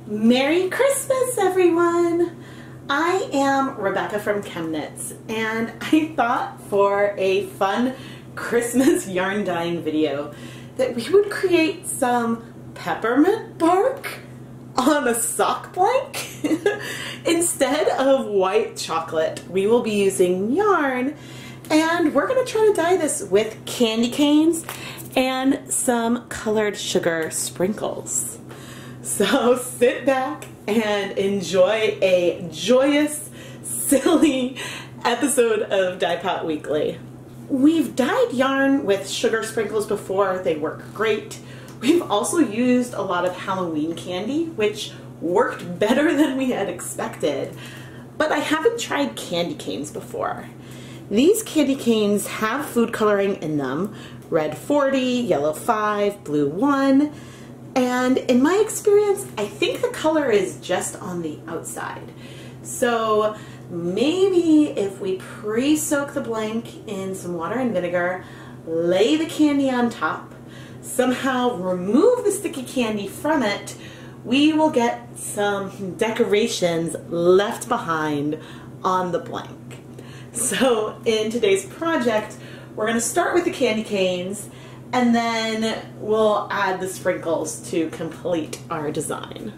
Merry Christmas, everyone! I am Rebecca from ChemKnits, and I thought for a fun Christmas yarn dyeing video that we would create some peppermint bark on a sock blank. Instead of white chocolate, we will be using yarn, and we're going to try to dye this with candy canes and some colored sugar sprinkles. So sit back and enjoy a joyous, silly episode of Dyepot Weekly. We've dyed yarn with sugar sprinkles before. They work great. We've also used a lot of Halloween candy, which worked better than we had expected. But I haven't tried candy canes before. These candy canes have food coloring in them: red 40, yellow 5, blue 1. And in my experience, I think the color is just on the outside. So maybe if we pre-soak the blank in some water and vinegar, lay the candy on top, somehow remove the sticky candy from it, we will get some decorations left behind on the blank. So in today's project, we're going to start with the candy canes, and then we'll add the sprinkles to complete our design.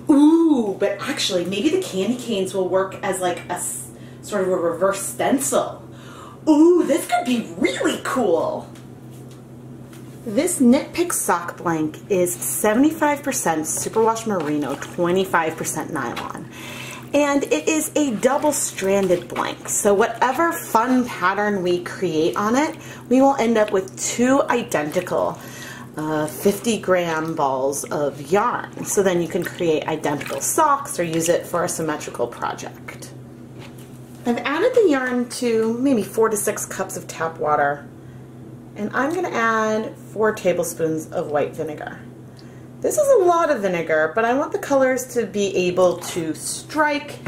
Ooh, but actually maybe the candy canes will work as like a sort of a reverse stencil. Ooh, this could be really cool. This Knit Pick sock blank is 75% superwash merino, 25% nylon. And it is a double-stranded blank, so whatever fun pattern we create on it, we will end up with two identical 50-gram balls of yarn. So then you can create identical socks or use it for a symmetrical project. I've added the yarn to maybe 4 to 6 cups of tap water, and I'm going to add 4 tablespoons of white vinegar. This is a lot of vinegar, but I want the colors to be able to strike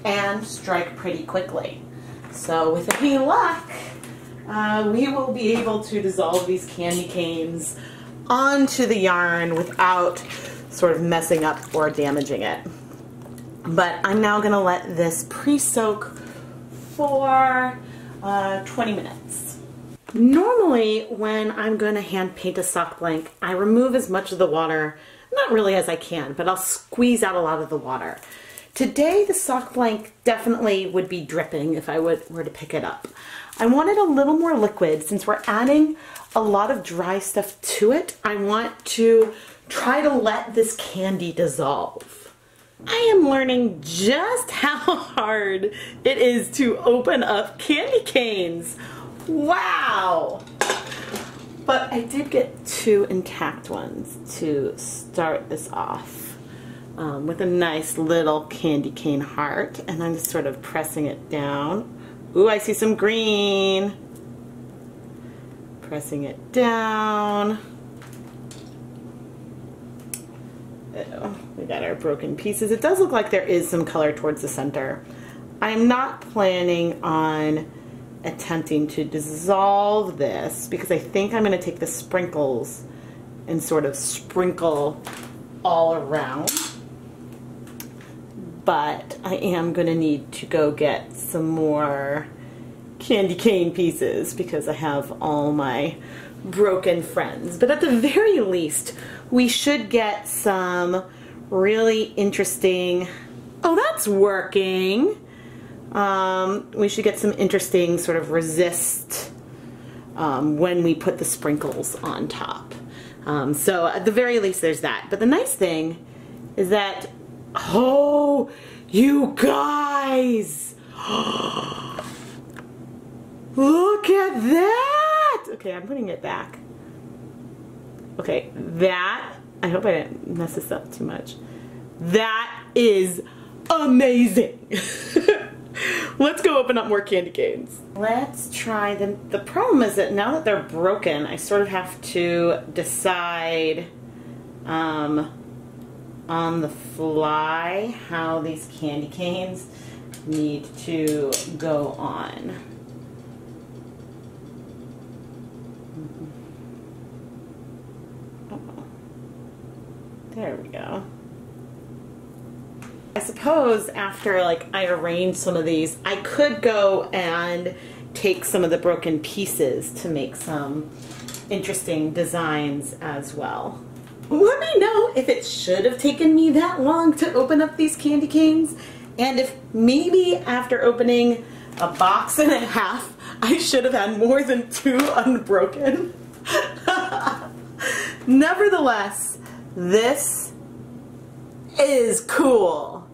and strike pretty quickly. So with any luck, we will be able to dissolve these candy canes onto the yarn without sort of messing up or damaging it. But I'm now going to let this pre-soak for 20 minutes. Normally, when I'm going to hand paint a sock blank, I remove as much of the water, not really as I can, but I'll squeeze out a lot of the water. Today, the sock blank definitely would be dripping if I were to pick it up. I want it a little more liquid. Since we're adding a lot of dry stuff to it, I want to try to let this candy dissolve. I am learning just how hard it is to open up candy canes. Wow! But I did get 2 intact ones to start this off with a nice little candy cane heart, and I'm just sort of pressing it down. Ooh, I see some green. Pressing it down. Uh-oh, we got our broken pieces. It does look like there is some color towards the center. I'm not planning on attempting to dissolve this because I think I'm going to take the sprinkles and sort of sprinkle all around. But I am going to need to go get some more candy cane pieces because I have all my broken friends. But at the very least, we should get some really interesting... Oh, that's working! We should get some interesting sort of resist when we put the sprinkles on top. So at the very least there's that. But the nice thing is that, oh, you guys! Look at that! Okay, I'm putting it back. Okay, that, I hope I didn't mess this up too much. That is amazing! Let's go open up more candy canes. Let's try them. The problem is that now that they're broken, I sort of have to decide on the fly how these candy canes need to go on. Uh-oh. There we go. suppose after like I arrange some of these, I could go and take some of the broken pieces to make some interesting designs as well. Let me know if it should have taken me that long to open up these candy canes, and if maybe after opening a box and a half, I should have had more than 2 unbroken. Nevertheless, this is cool.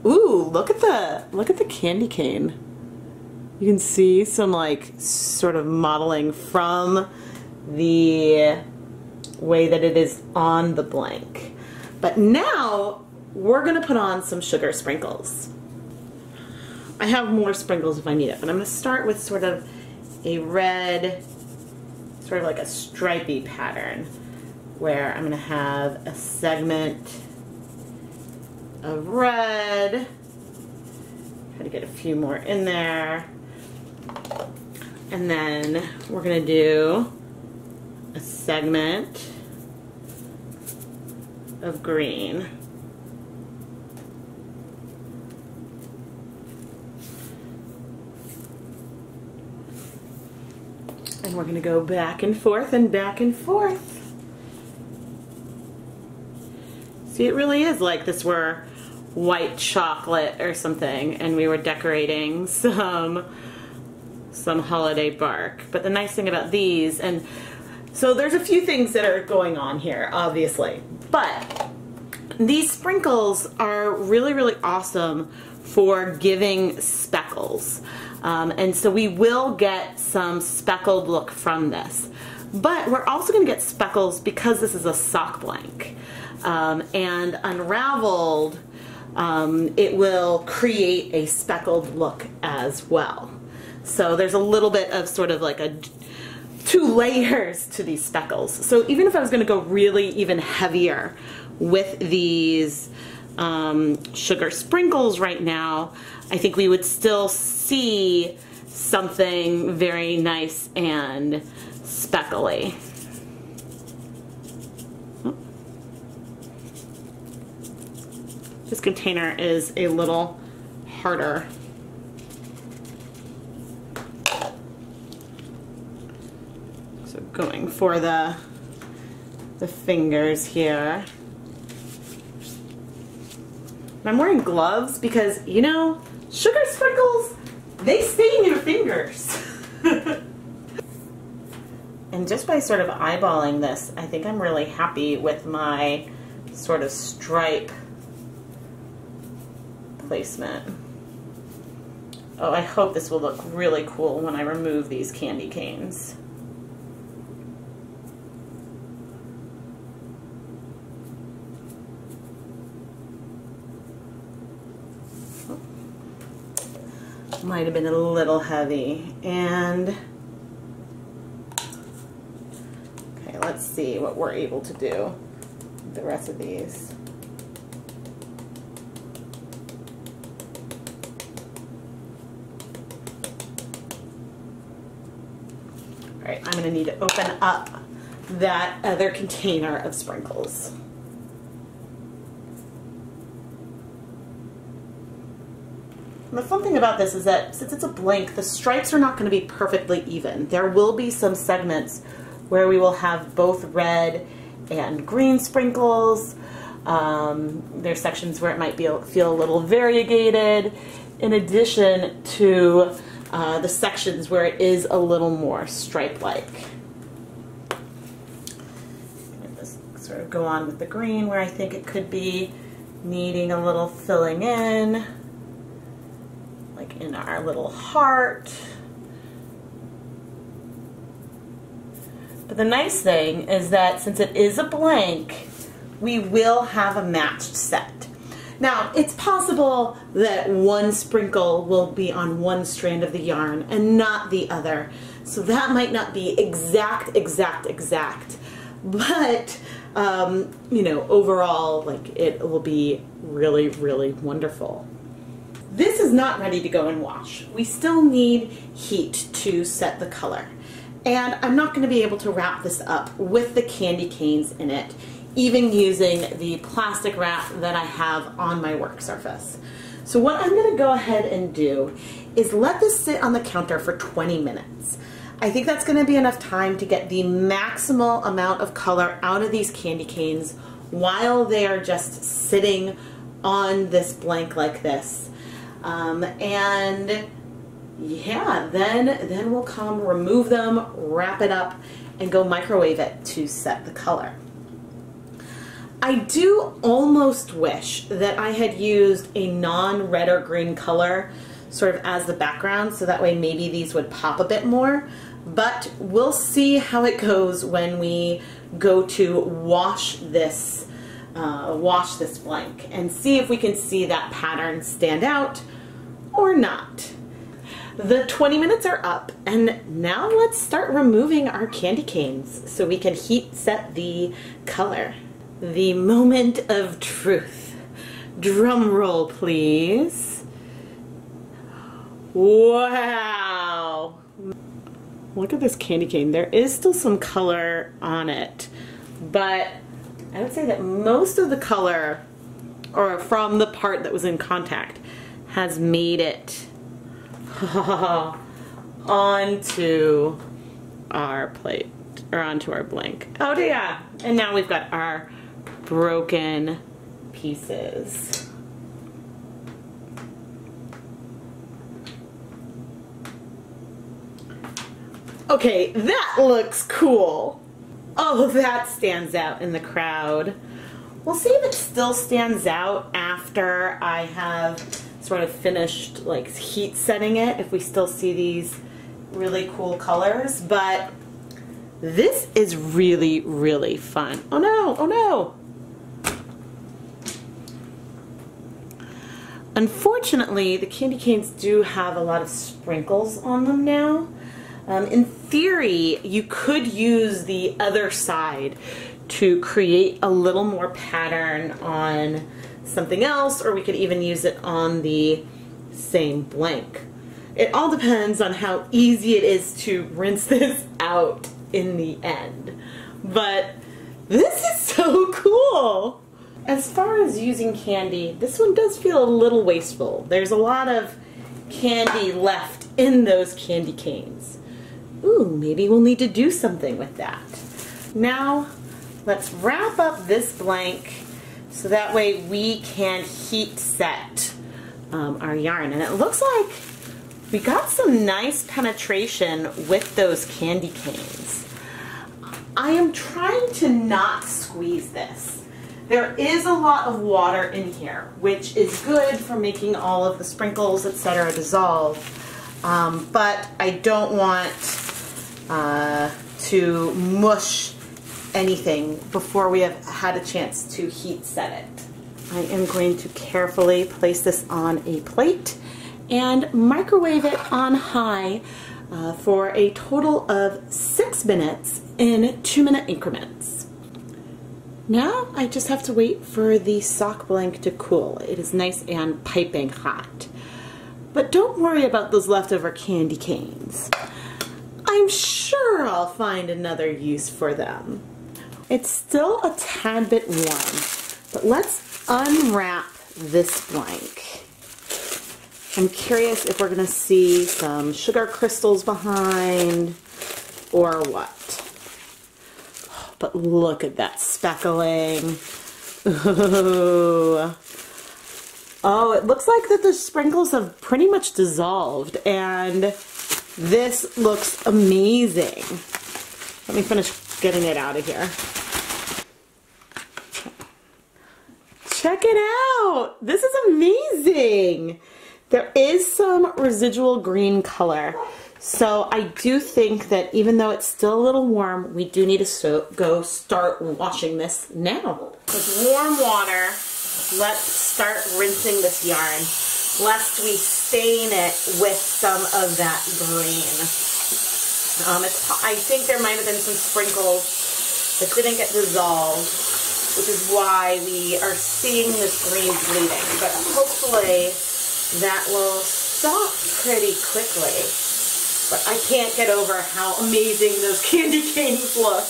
Ooh, look at the candy cane. You can see some like sort of modeling from the way that it is on the blank. But now we're gonna put on some sugar sprinkles. I have more sprinkles if I need it, but I'm gonna start with sort of a red, sort of like a stripy pattern, where I'm gonna have a segment of red. Try to get a few more in there. And then we're gonna do a segment of green. And we're gonna go back and forth and back and forth. See, it really is like this were white chocolate or something and we were decorating some holiday bark. But the nice thing about these, and so there's a few things that are going on here, obviously, but these sprinkles are really, really awesome for giving speckles. And so we will get some speckled look from this. But we're also going to get speckles because this is a sock blank. And unraveled, it will create a speckled look as well. So there's a little bit of sort of like 2 layers to these speckles. So even if I was going to go really even heavier with these sugar sprinkles right now, I think we would still see something very nice and speckly. This container is a little harder. So going for the fingers here. I'm wearing gloves because, you know, sugar sprinkles, they stay in your fingers. And just by sort of eyeballing this, I think I'm really happy with my sort of stripe placement. Oh, I hope this will look really cool when I remove these candy canes. Might have been a little heavy. And okay, let's see what we're able to do with the rest of these. All right, I'm going to need to open up that other container of sprinkles. And the fun thing about this is that since it's a blank, the stripes are not going to be perfectly even. There will be some segments where we will have both red and green sprinkles. There's sections where it might feel a little variegated, in addition to the sections where it is a little more stripe-like. Just sort of go on with the green where I think it could be needing a little filling in. Like in our little heart. But the nice thing is that since it is a blank, we will have a matched set. Now, it's possible that one sprinkle will be on one strand of the yarn and not the other. So that might not be exact. But, you know, overall, like, it will be really, really wonderful. This is not ready to go and wash. We still need heat to set the color. And I'm not going to be able to wrap this up with the candy canes in it, even using the plastic wrap that I have on my work surface. So what I'm going to go ahead and do is let this sit on the counter for 20 minutes. I think that's going to be enough time to get the maximal amount of color out of these candy canes while they are just sitting on this blank like this. And yeah, then we'll come remove them, wrap it up, and go microwave it to set the color. I do almost wish that I had used a non-red or green color sort of as the background, so that way maybe these would pop a bit more, but we'll see how it goes when we go to wash this blank and see if we can see that pattern stand out or not. The 20 minutes are up, and now let's start removing our candy canes so we can heat set the color. The moment of truth. Drum roll, please. Wow! Look at this candy cane. There is still some color on it, but I would say that most of the color, or from the part that was in contact, has made it onto our plate, or onto our blank. Oh yeah! And now we've got our broken pieces. Okay, that looks cool. Oh, that stands out in the crowd. We'll see if it still stands out after I have sort of finished like heat setting it, if we still see these really cool colors, but this is really, really fun. Oh no, oh no. Unfortunately, the candy canes do have a lot of sprinkles on them now. In theory, you could use the other side to create a little more pattern on something else, or we could even use it on the same blank. It all depends on how easy it is to rinse this out in the end. But this is so cool! As far as using candy, this one does feel a little wasteful. There's a lot of candy left in those candy canes. Ooh, maybe we'll need to do something with that. Now, let's wrap up this blank so that way we can heat set our yarn. And it looks like we got some nice penetration with those candy canes. I am trying to not squeeze this. There is a lot of water in here, which is good for making all of the sprinkles, etc., dissolve. But I don't want to mush anything before we have had a chance to heat set it. I am going to carefully place this on a plate and microwave it on high for a total of 6 minutes in 2-minute increments. Now I just have to wait for the sock blank to cool. It is nice and piping hot. But don't worry about those leftover candy canes. I'm sure I'll find another use for them. It's still a tad bit warm, but let's unwrap this blank. I'm curious if we're going to see some sugar crystals behind or what. But look at that speckling. Ooh. Oh, it looks like that the sprinkles have pretty much dissolved, and this looks amazing. Let me finish getting it out of here. Check it out! This is amazing! There is some residual green color. So I do think that even though it's still a little warm, we do need to go start washing this now. With warm water, let's start rinsing this yarn, lest we stain it with some of that green. I think there might have been some sprinkles that didn't get dissolved, which is why we are seeing this green bleeding. But hopefully that will stop pretty quickly. But I can't get over how amazing those candy canes look.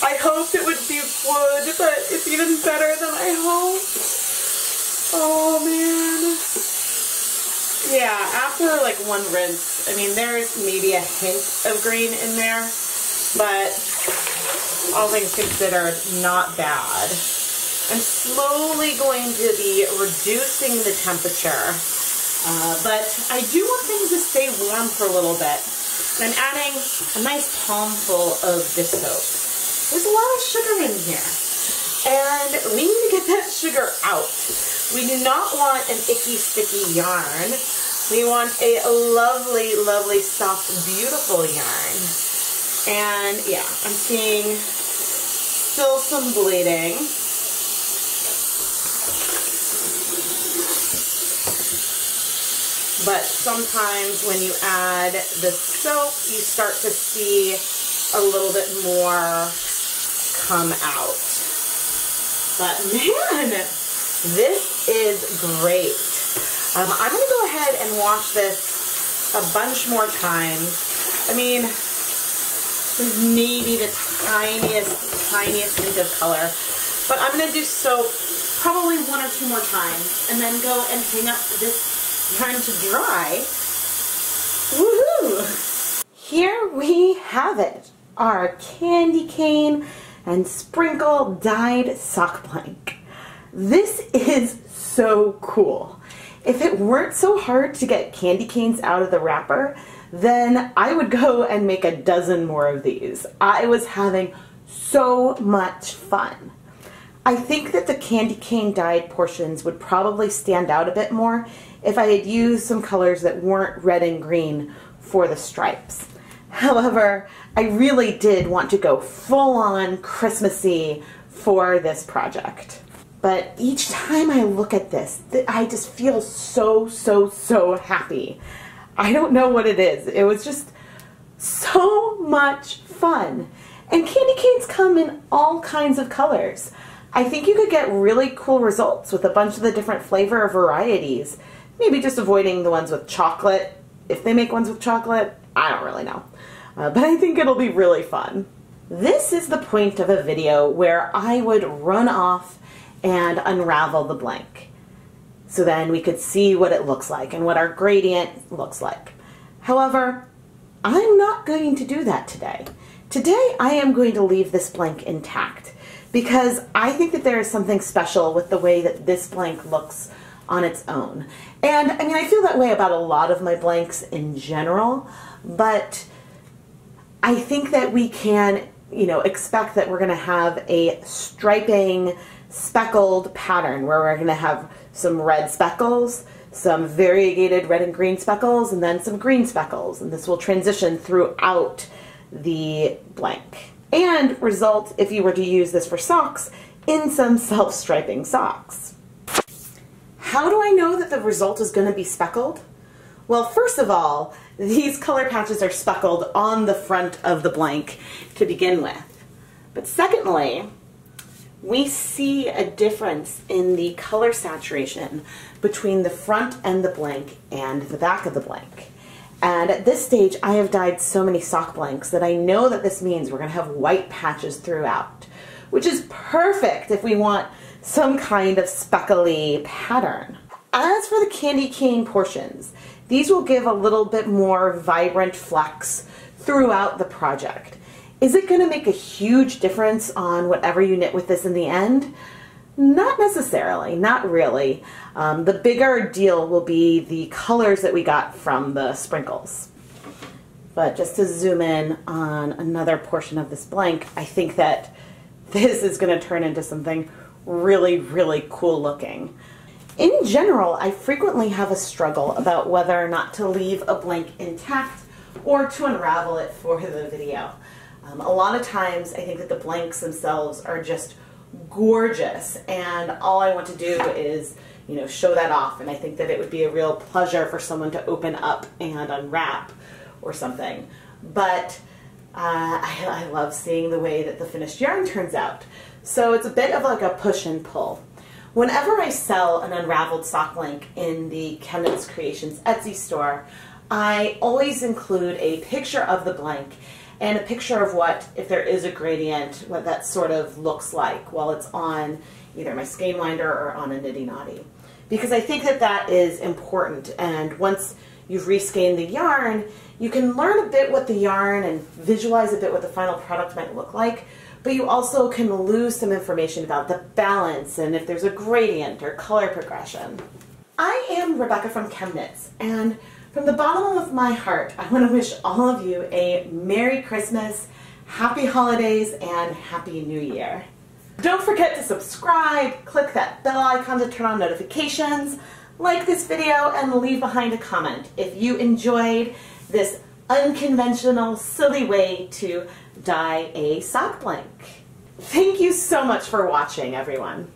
I hoped it would be wood, but it's even better than I hoped. Oh man. Yeah, after like one rinse, I mean, there's maybe a hint of green in there, but all things considered, not bad. I'm slowly going to be reducing the temperature, but I do want things to stay warm for a little bit. And I'm adding a nice palmful of dish soap. There's a lot of sugar in here, and we need to get that sugar out. We do not want an icky, sticky yarn. We want a lovely, lovely, soft, beautiful yarn. And yeah, I'm seeing still some bleeding. But sometimes when you add the soap, you start to see a little bit more come out. But man, this is great. I'm going to go ahead and wash this a bunch more times. I mean, there's maybe the tiniest hint of color. But I'm going to do soap probably 1 or 2 more times and then go and hang up this yarn to dry. Woohoo! Here we have it, our candy cane and sprinkle dyed sock blank. This is so cool. If it weren't so hard to get candy canes out of the wrapper, then I would go and make a dozen more of these. I was having so much fun. I think that the candy cane dyed portions would probably stand out a bit more if I had used some colors that weren't red and green for the stripes. However, I really did want to go full on Christmassy for this project. But each time I look at this, I just feel so happy. I don't know what it is. It was just so much fun. And candy canes come in all kinds of colors. I think you could get really cool results with a bunch of the different flavor varieties. Maybe just avoiding the ones with chocolate. If they make ones with chocolate, I don't really know. But I think it'll be really fun. This is the point of a video where I would run off and unravel the blank. So then we could see what it looks like and what our gradient looks like. However, I'm not going to do that today. Today I am going to leave this blank intact because I think that there is something special with the way that this blank looks on its own. And I mean, I feel that way about a lot of my blanks in general, but I think that we can, expect that we're going to have a striping, speckled pattern where we're going to have some red speckles, some variegated red and green speckles, and then some green speckles. And this will transition throughout the blank and result, if you were to use this for socks, in some self-striping socks. How do I know that the result is going to be speckled? Well, first of all, these color patches are speckled on the front of the blank to begin with. But secondly, we see a difference in the color saturation between the front and the blank and the back of the blank. And at this stage, I have dyed so many sock blanks that I know that this means we're going to have white patches throughout, which is perfect if we want some kind of speckly pattern. As for the candy cane portions, these will give a little bit more vibrant flecks throughout the project. Is it going to make a huge difference on whatever you knit with this in the end? Not necessarily, not really. The bigger deal will be the colors that we got from the sprinkles. But just to zoom in on another portion of this blank, I think that this is going to turn into something really cool looking. In general, I frequently have a struggle about whether or not to leave a blank intact or to unravel it for the video. A lot of times I think that the blanks themselves are just gorgeous and all I want to do is, show that off, and I think that it would be a real pleasure for someone to open up and unwrap or something. But I love seeing the way that the finished yarn turns out. So it's a bit of like a push and pull. Whenever I sell an unraveled sock blank in the ChemKnits Creations Etsy store, I always include a picture of the blank and a picture of what, if there is a gradient, what that sort of looks like while it's on either my skein winder or on a niddy noddy. Because I think that that is important, and once you've reskeined the yarn, you can learn a bit what the yarn and visualize a bit what the final product might look like, but you also can lose some information about the balance and if there's a gradient or color progression. I am Rebecca from ChemKnits, and from the bottom of my heart, I want to wish all of you a Merry Christmas, Happy Holidays, and Happy New Year. Don't forget to subscribe, click that bell icon to turn on notifications, like this video, and leave behind a comment if you enjoyed this unconventional, silly way to dye a sock blank. Thank you so much for watching, everyone.